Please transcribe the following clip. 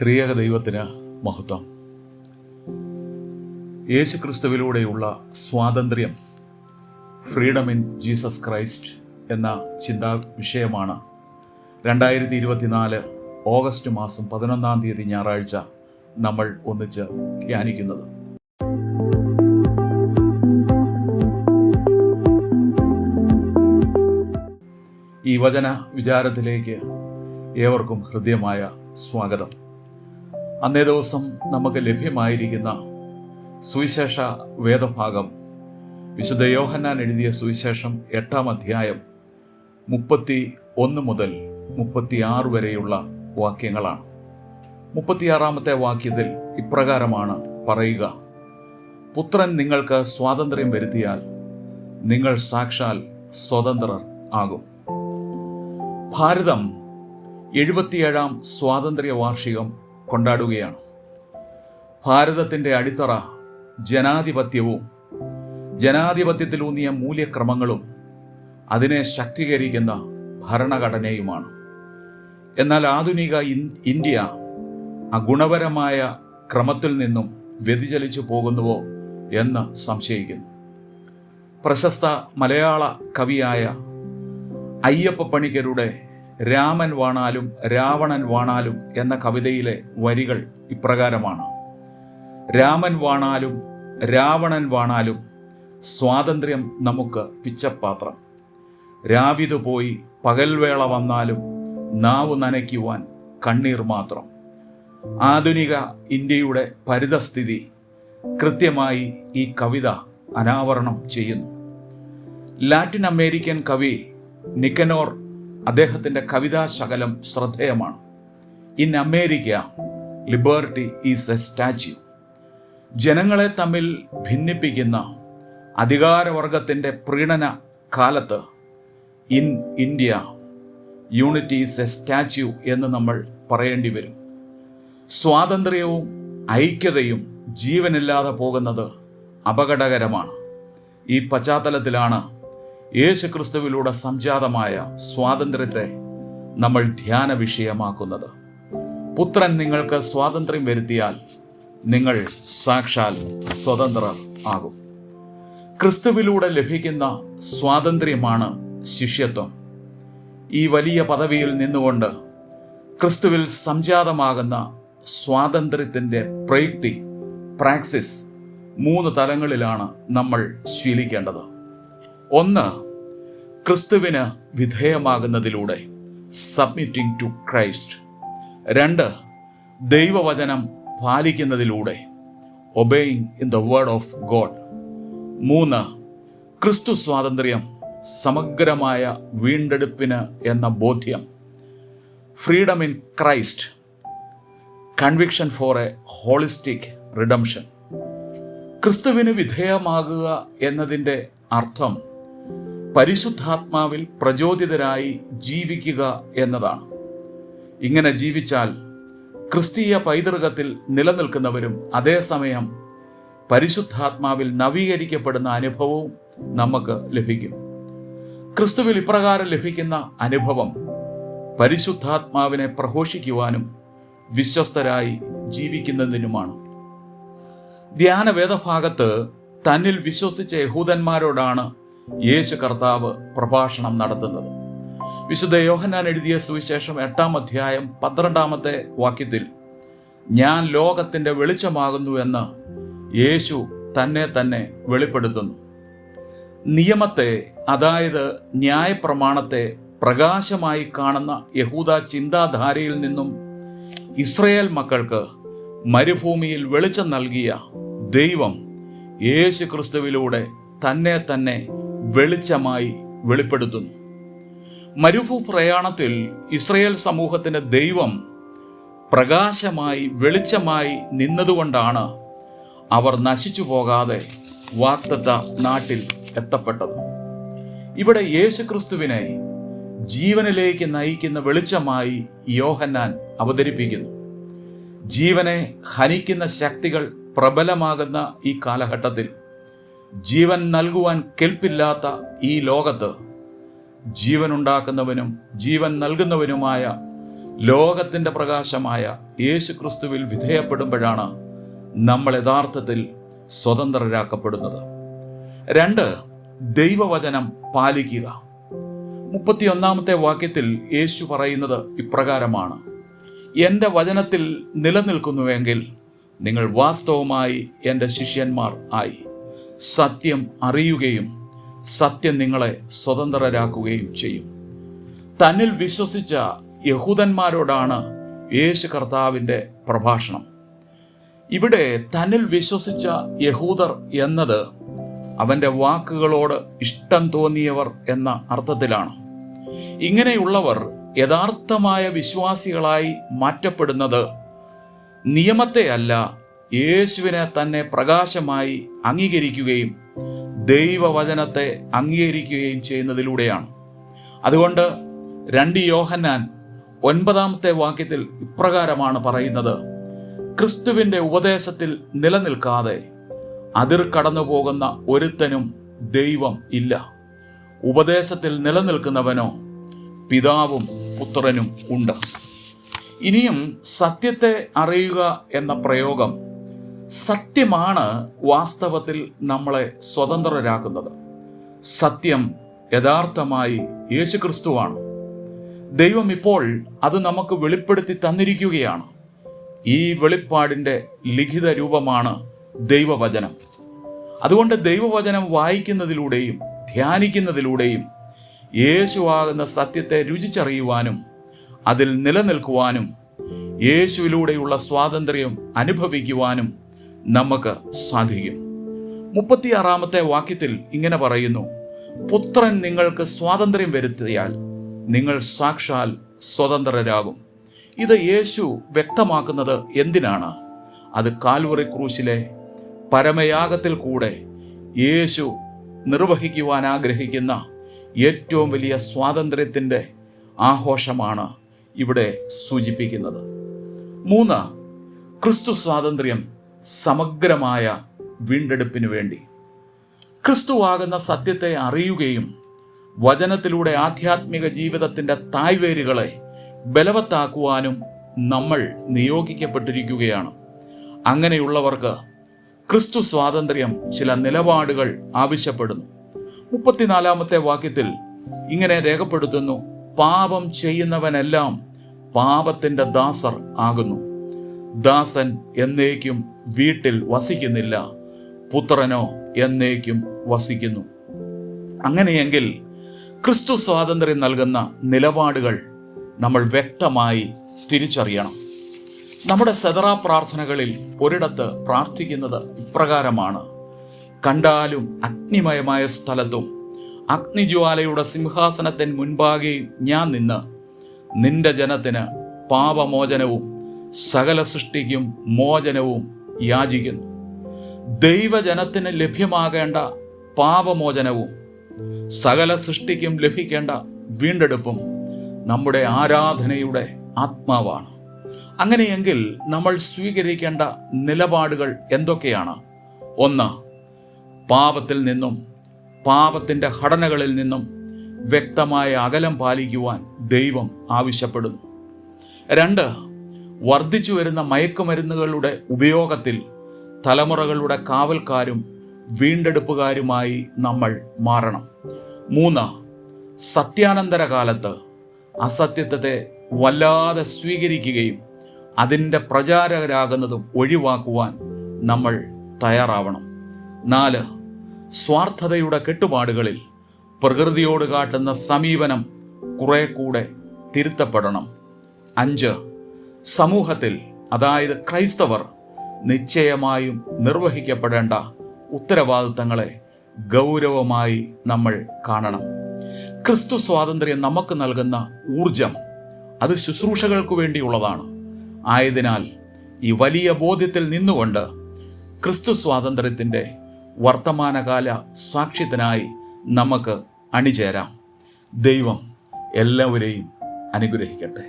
ത്രിയേക ദൈവത്തിന് മഹത്വം. യേശുക്രിസ്തുവിലൂടെയുള്ള സ്വാതന്ത്ര്യം, ഫ്രീഡം ഇൻ ജീസസ് ക്രൈസ്റ്റ് എന്ന ചിന്താ വിഷയമാണ് 2024 ഓഗസ്റ്റ് മാസം 11 ഞായറാഴ്ച നമ്മൾ ഒന്നിച്ച് ധ്യാനിക്കുന്നത്. ഈ വചന വിചാരത്തിലേക്ക് ഏവർക്കും ഹൃദ്യമായ സ്വാഗതം. അന്നേ ദിവസം നമുക്ക് ലഭ്യമായിരിക്കുന്ന സുവിശേഷ വേദഭാഗം വിശുദ്ധ യോഹന്നാൻ എഴുതിയ സുവിശേഷം 8-ാം അധ്യായം 31 മുതൽ 36 വരെയുള്ള വാക്യങ്ങളാണ്. 36-ാമത്തെ വാക്യത്തിൽ ഇപ്രകാരമാണ് പറയുക: പുത്രൻ നിങ്ങൾക്ക് സ്വാതന്ത്ര്യം വരുത്തിയാൽ നിങ്ങൾ സാക്ഷാൽ സ്വതന്ത്രർ ആകും. ഭാരതം 77-ാം സ്വാതന്ത്ര്യ വാർഷികം കൊണ്ടാടുകയാണ്. ഭാരതത്തിൻ്റെ അടിത്തറ ജനാധിപത്യവും ജനാധിപത്യത്തിലൂന്നിയ മൂല്യക്രമങ്ങളും അതിനെ ശക്തീകരിക്കുന്ന ഭരണഘടനയുമാണ്. എന്നാൽ ആധുനിക ഇന്ത്യ ആ ഗുണപരമായ ക്രമത്തിൽ നിന്നും വ്യതിചലിച്ചു പോകുന്നുവോ എന്ന് സംശയിക്കുന്നു. പ്രശസ്ത മലയാള കവിയായ അയ്യപ്പ പണിക്കരുടെ രാമൻ വാണാലും രാവണൻ വാണാലും എന്ന കവിതയിലെ വരികൾ ഇപ്രകാരമാണ്: രാമൻ വാണാലും രാവണൻ വാണാലും സ്വാതന്ത്ര്യം നമുക്ക് പിച്ചപ്പാത്രം. രാവിതു പോയി പകൽവേള വന്നാലും നാവു നനയ്ക്കുവാൻ കണ്ണീർ മാത്രം. ആധുനിക ഇന്ത്യയുടെ പരിതസ്ഥിതി കൃത്യമായി ഈ കവിത അനാവരണം ചെയ്യുന്നു. ലാറ്റിൻ അമേരിക്കൻ കവി നിക്കനോർ അദ്ദേഹത്തിൻ്റെ കവിതാശകലം ശ്രദ്ധേയമാണ്. In America liberty is A statue. ജനങ്ങളെ തമ്മിൽ ഭിന്നിപ്പിക്കുന്ന അധികാരവർഗത്തിൻ്റെ പ്രീണന കാലത്ത് in India unity is A statue എന്ന് നമ്മൾ പറയേണ്ടി വരും. സ്വാതന്ത്ര്യവും ഐക്യതയും ജീവനില്ലാതെ പോകുന്നത് അപകടകരമാണ്. ഈ പശ്ചാത്തലത്തിലാണ് യേശുക്രിസ്തുവിലൂടെ സംജാതമായ സ്വാതന്ത്ര്യത്തെ നമ്മൾ ധ്യാന വിഷയമാക്കുന്നത്. പുത്രൻ നിങ്ങൾക്ക് സ്വാതന്ത്ര്യം വരുത്തിയാൽ നിങ്ങൾ സാക്ഷാൽ സ്വതന്ത്രർ ആകും. ക്രിസ്തുവിലൂടെ ലഭിക്കുന്ന സ്വാതന്ത്ര്യമാണ് ശിഷ്യത്വം. ഈ വലിയ പദവിയിൽ നിന്നുകൊണ്ട് ക്രിസ്തുവിൽ സംജാതമാകുന്ന സ്വാതന്ത്ര്യത്തിൻ്റെ പ്രയുക്തി, പ്രാക്സിസ് 3 തലങ്ങളിലാണ് നമ്മൾ ശീലിക്കേണ്ടത്. 1, ക്രിസ്തുവിന് വിധേയമാകുന്നതിലൂടെ, സബ്മിറ്റിംഗ് ടു ക്രൈസ്റ്റ്. 2, ദൈവവചനം പാലിക്കുന്നതിലൂടെ, obeying in the word of God. 3, ക്രിസ്തു സ്വാതന്ത്ര്യം സമഗ്രമായ വീണ്ടെടുപ്പിന് എന്ന ബോധ്യം, freedom in Christ, conviction for a holistic redemption. ക്രിസ്തുവിന് വിധേയമാകുക എന്നതിൻ്റെ അർത്ഥം പരിശുദ്ധാത്മാവിൽ പ്രചോദിതരായി ജീവിക്കുക എന്നതാണ്. ഇങ്ങനെ ജീവിച്ചാൽ ക്രിസ്തീയ പൈതൃകത്തിൽ നിലനിൽക്കുന്നവരും അതേസമയം പരിശുദ്ധാത്മാവിൽ നവീകരിക്കപ്പെടുന്ന അനുഭവവും നമുക്ക് ലഭിക്കും. ക്രിസ്തുവിൽ ഇപ്രകാരം ലഭിക്കുന്ന അനുഭവം പരിശുദ്ധാത്മാവിനെ പ്രഘോഷിക്കുവാനും വിശ്വസ്തരായി ജീവിക്കുന്നതിനുമാണ്. ധ്യാന വേദഭാഗത്ത് തന്നിൽ വിശ്വസിച്ച യഹൂദന്മാരോടാണ് യേശു കർത്താവ് പ്രഭാഷണം നടത്തുന്നത്. വിശുദ്ധ യോഹന്നാൻ എഴുതിയ സുവിശേഷം 8-ാം അധ്യായം 12-ാമത്തെ വാക്യത്തിൽ ഞാൻ ലോകത്തിൻ്റെ വെളിച്ചമാകുന്നു എന്ന് യേശു തന്നെ വെളിപ്പെടുത്തുന്നു. നിയമത്തെ, അതായത് ന്യായപ്രമാണത്തെ പ്രകാശമായി കാണുന്ന യഹൂദ ചിന്താധാരയിൽ നിന്നും ഇസ്രായേൽ മക്കൾക്ക് മരുഭൂമിയിൽ വെളിച്ചം നൽകിയ ദൈവം യേശു ക്രിസ്തുവിലൂടെ തന്നെ വെളിച്ചമായി വെളിപ്പെടുത്തുന്നു. മരുഭൂപ്രയാണത്തിൽ ഇസ്രായേൽ സമൂഹത്തിന് ദൈവം പ്രകാശമായി വെളിച്ചമായി നിന്നതുകൊണ്ടാണ് അവർ നശിച്ചു പോകാതെ വാഗ്ദത്ത നാട്ടിൽ എത്തപ്പെട്ടത്. ഇവിടെ യേശു ക്രിസ്തുവിനെ ജീവനിലേക്ക് നയിക്കുന്ന വെളിച്ചമായി യോഹന്നാൻ അവതരിപ്പിക്കുന്നു. ജീവനെ ഹനിക്കുന്ന ശക്തികൾ പ്രബലമാകുന്ന ഈ കാലഘട്ടത്തിൽ ജീവൻ നൽകുവാൻ കെൽപ്പില്ലാത്ത ഈ ലോകത്ത് ജീവനുണ്ടാക്കുന്നവനും ജീവൻ നൽകുന്നവനുമായ ലോകത്തിൻ്റെ പ്രകാശമായ യേശു ക്രിസ്തുവിൽ വിധേയപ്പെടുമ്പോഴാണ് നമ്മൾ യഥാർത്ഥത്തിൽ സ്വതന്ത്രരാക്കപ്പെടുന്നത്. 2, ദൈവവചനം പാലിക്കുക. 31-ാമത്തെ വാക്യത്തിൽ യേശു പറയുന്നത് ഇപ്രകാരമാണ്: എൻ്റെ വചനത്തിൽ നിലനിൽക്കുന്നുവെങ്കിൽ നിങ്ങൾ വാസ്തവമായി എൻ്റെ ശിഷ്യന്മാർ ആയി. സത്യം അറിയുകയും സത്യം നിങ്ങളെ സ്വതന്ത്രരാക്കുകയും ചെയ്യും. തന്നിൽ വിശ്വസിച്ച യഹൂദന്മാരോടാണ് യേശു കർത്താവിൻ്റെ പ്രഭാഷണം. ഇവിടെ തന്നിൽ വിശ്വസിച്ച യഹൂദർ എന്നത് അവൻ്റെ വാക്കുകളോട് ഇഷ്ടം തോന്നിയവർ എന്ന അർത്ഥത്തിലാണ്. ഇങ്ങനെയുള്ളവർ യഥാർത്ഥമായ വിശ്വാസികളായി മാറ്റപ്പെടുന്നത് നിയമത്തെയല്ല, യേശുവിനെ തന്നെ പ്രകാശമായി അംഗീകരിക്കുകയും ദൈവവചനത്തെ അംഗീകരിക്കുകയും ചെയ്യുന്നതിലൂടെയാണ്. അതുകൊണ്ട് 2 യോഹന്നാൻ 9-ാമത്തെ വാക്യത്തിൽ ഇപ്രകാരമാണ് പറയുന്നത്: ക്രിസ്തുവിൻ്റെ ഉപദേശത്തിൽ നിലനിൽക്കാതെ അതിർ കടന്നു പോകുന്ന ഒരുത്തനും ദൈവം ഇല്ല. ഉപദേശത്തിൽ നിലനിൽക്കുന്നവനോ പിതാവും പുത്രനും ഉണ്ട്. ഇനിയും സത്യത്തെ അറിയുക എന്ന പ്രയോഗം, സത്യമാണ് വാസ്തവത്തിൽ നമ്മളെ സ്വതന്ത്രരാക്കുന്നത്. സത്യം യഥാർത്ഥമായി യേശുക്രിസ്തുവാണ്. ദൈവം ഇപ്പോൾ അത് നമുക്ക് വെളിപ്പെടുത്തി തന്നിരിക്കുകയാണ്. ഈ വെളിപ്പാടിൻ്റെ ലിഖിത രൂപമാണ് ദൈവവചനം. അതുകൊണ്ട് ദൈവവചനം വായിക്കുന്നതിലൂടെയും ധ്യാനിക്കുന്നതിലൂടെയും യേശുവാകുന്ന സത്യത്തെ രുചിച്ചറിയുവാനും അതിൽ നിലനിൽക്കുവാനും യേശുവിലൂടെയുള്ള സ്വാതന്ത്ര്യം അനുഭവിക്കുവാനും നമുക്ക് സാധിക്കും. 36-ാമത്തെ വാക്യത്തിൽ ഇങ്ങനെ പറയുന്നു: പുത്രൻ നിങ്ങൾക്ക് സ്വാതന്ത്ര്യം വരുത്തിയാൽ നിങ്ങൾ സാക്ഷാൽ സ്വതന്ത്രരാകും. ഇത് യേശു വ്യക്തമാക്കുന്നത് എന്തിനാണ്? അത് കാൽവറി ക്രൂശിലെ പരമയാഗത്തിൽ കൂടെ യേശു നിർവഹിക്കുവാൻ ആഗ്രഹിക്കുന്ന ഏറ്റവും വലിയ സ്വാതന്ത്ര്യത്തിൻ്റെ ആഘോഷമാണ് ഇവിടെ സൂചിപ്പിക്കുന്നത്. 3, ക്രിസ്തു സ്വാതന്ത്ര്യം സമഗ്രമായ വീണ്ടെടുപ്പിനു വേണ്ടി. ക്രിസ്തുവാകുന്ന സത്യത്തെ അറിയുകയും വചനത്തിലൂടെ ആധ്യാത്മിക ജീവിതത്തിൻ്റെ തായ്വേരുകളെ ബലവത്താക്കുവാനും നമ്മൾ നിയോഗിക്കപ്പെട്ടിരിക്കുകയാണ്. അങ്ങനെയുള്ളവർക്ക് ക്രിസ്തു സ്വാതന്ത്ര്യം ചില നിലപാടുകൾ ആവശ്യപ്പെടുന്നു. 34-ാമത്തെ വാക്യത്തിൽ ഇങ്ങനെ രേഖപ്പെടുത്തുന്നു: പാപം ചെയ്യുന്നവനെല്ലാം പാപത്തിൻ്റെ ദാസർ ആകുന്നു. ദാസൻ എന്നേക്കും വീട്ടിൽ വസിക്കുന്നില്ല, പുത്രനോ എന്നേക്കും വസിക്കുന്നു. അങ്ങനെയെങ്കിൽ ക്രിസ്തു സ്വാതന്ത്ര്യം നൽകുന്ന നിലപാടുകൾ നമ്മൾ വ്യക്തമായി തിരിച്ചറിയണം. നമ്മുടെ സദറാ പ്രാർത്ഥനകളിൽ ഒരിടത്ത് പ്രാർത്ഥിക്കുന്നത് ഇപ്രകാരമാണ്: കണ്ടാലും അഗ്നിമയമായ സ്ഥലത്തും അഗ്നിജ്വാലയുടെ സിംഹാസനത്തിന് മുൻപാകെയും ഞാൻ നിന്ന് നിന്റെ ജനത്തിന് പാപമോചനവും സകല സൃഷ്ടിക്കും മോചനവും യാചിക്കുന്നു. ദൈവജനത്തിന് ലഭ്യമാകേണ്ട പാപമോചനവും സകല സൃഷ്ടിക്കും ലഭിക്കേണ്ട വീണ്ടെടുപ്പും നമ്മുടെ ആരാധനയുടെ ആത്മാവാണ്. അങ്ങനെയെങ്കിൽ നമ്മൾ സ്വീകരിക്കേണ്ട നിലപാടുകൾ എന്തൊക്കെയാണ്? 1, പാപത്തിൽ നിന്നും പാപത്തിൻ്റെ ഘടനകളിൽ നിന്നും വ്യക്തമായ അകലം പാലിക്കുവാൻ ദൈവം ആവശ്യപ്പെടുന്നു. 2, വർദ്ധിച്ചു വരുന്ന മയക്കുമരുന്നുകളുടെ ഉപയോഗത്തിൽ തലമുറകളുടെ കാവൽക്കാരും വീണ്ടെടുപ്പുകാരുമായി നമ്മൾ മാറണം. 3, സത്യാനന്തര കാലത്ത് അസത്യത്തെ വല്ലാതെ സ്വീകരിക്കുകയും അതിൻ്റെ പ്രചാരകരാകുന്നതും ഒഴിവാക്കുവാൻ നമ്മൾ തയ്യാറാവണം. 4, സ്വാർത്ഥതയുടെ കെട്ടുപാടുകളിൽ പ്രകൃതിയോട് കാട്ടുന്ന സമീപനം കുറെ കൂടെ തിരുത്തപ്പെടണം. 5, സമൂഹത്തിൽ, അതായത് ക്രൈസ്തവർ നിശ്ചയമായും നിർവഹിക്കപ്പെടേണ്ട ഉത്തരവാദിത്തങ്ങളെ ഗൗരവമായി നമ്മൾ കാണണം. ക്രിസ്തു സ്വാതന്ത്ര്യം നമുക്ക് നൽകുന്ന ഊർജം അത് ശുശ്രൂഷകൾക്ക് വേണ്ടിയുള്ളതാണ്. ആയതിനാൽ ഈ വലിയ ബോധ്യത്തിൽ നിന്നുകൊണ്ട് ക്രിസ്തു സ്വാതന്ത്ര്യത്തിൻ്റെ വർത്തമാനകാല സാക്ഷ്യത്തിനായി നമുക്ക് അണിചേരാം. ദൈവം എല്ലാവരെയും അനുഗ്രഹിക്കട്ടെ.